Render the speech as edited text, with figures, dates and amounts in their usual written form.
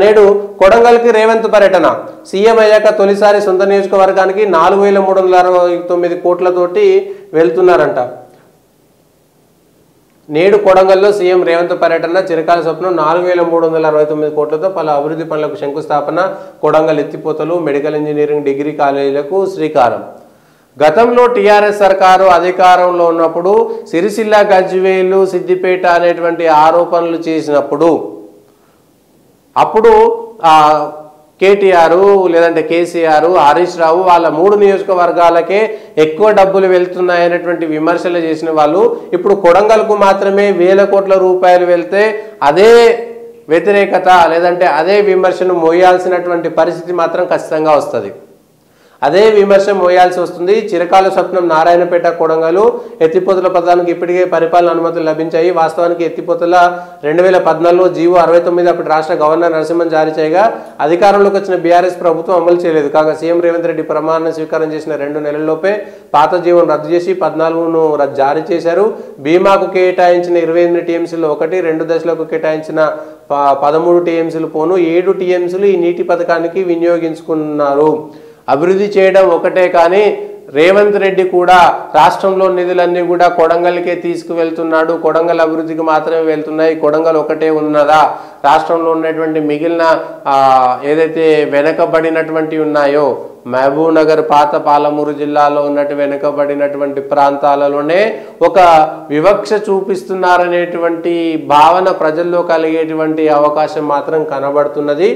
నేడు కొడంగల్కి రేవంత్ పర్యటన సీఎం అయ్యాక తొలిసారి సొంత నియోజకవర్గానికి 4369 కోట్లతోటి వెళ్తున్నారంట. నేడు కొడంగల్లో సీఎం రేవంత్ పర్యటన చిరకాల స్వప్నం 4369 కోట్లతో పలు అభివృద్ధి పనులకు శంకుస్థాపన. కొడంగల్ ఎత్తిపోతలు, మెడికల్ ఇంజనీరింగ్ డిగ్రీ కాలేజీలకు శ్రీకారం. గతంలో టీఆర్ఎస్ సర్కారు అధికారంలో ఉన్నప్పుడు సిరిసిల్ల, గజ్వేలు, సిద్దిపేట అనేటువంటి ఆరోపణలు చేసినప్పుడు అప్పుడు కేటీఆర్ లేదంటే కేసీఆర్, హరీష్ రావు వాళ్ళ 3 నియోజకవర్గాలకే ఎక్కువ డబ్బులు వెళ్తున్నాయనేటువంటి విమర్శలు చేసిన వాళ్ళు ఇప్పుడు కొడంగల్కు మాత్రమే వేల కోట్ల రూపాయలు వెళ్తే అదే వ్యతిరేకత లేదంటే అదే విమర్శను మోయాల్సినటువంటి పరిస్థితి మాత్రం ఖచ్చితంగా వస్తుంది. అదే విమర్శ మోయాల్సి వస్తుంది. చిరకాల స్వప్నం నారాయణపేట, కొడంగల్ ఎత్తిపోతల పథకానికి ఇప్పటికే పరిపాలన అనుమతులు లభించాయి. వాస్తవానికి ఎత్తిపోతల 2014లో జీవో 69 అప్పటి రాష్ట్ర గవర్నర్ నరసింహన్ జారీ చేయగా అధికారంలోకి వచ్చిన బీఆర్ఎస్ ప్రభుత్వం అమలు చేయలేదు. కాగా సీఎం రేవంత్ రెడ్డి ప్రమాణ స్వీకారం చేసిన 2 నెలల్లోపే పాత జీవోను రద్దు చేసి 14ను జారీ చేశారు. బీమాకు కేటాయించిన 28 టీఎంసీలు 1, 2 దశలకు కేటాయించిన 13 టీఎంసీలు పోను 7 టీఎంసీలు ఈ నీటి పథకానికి వినియోగించుకున్నారు. అభివృద్ధి చేయడం ఒకటే కానీ రేవంత్ రెడ్డి కూడా రాష్ట్రంలో నిధులన్నీ కూడా కొడంగల్కే తీసుకువెళ్తున్నాడు. కొడంగల్ అభివృద్ధికి మాత్రమే వెళ్తున్నాయి. కొడంగల్ ఒకటే ఉన్నదా? రాష్ట్రంలో ఉన్నటువంటి మిగిలిన ఏదైతే వెనకబడినటువంటి ఉన్నాయో మహబూబ్ నగర్, పాత పాలమూరు జిల్లాలో ఉన్నట్టు వెనుకబడినటువంటి ప్రాంతాలలోనే ఒక వివక్ష చూపిస్తున్నారనేటువంటి భావన ప్రజల్లో కలిగేటువంటి అవకాశం మాత్రం కనబడుతున్నది.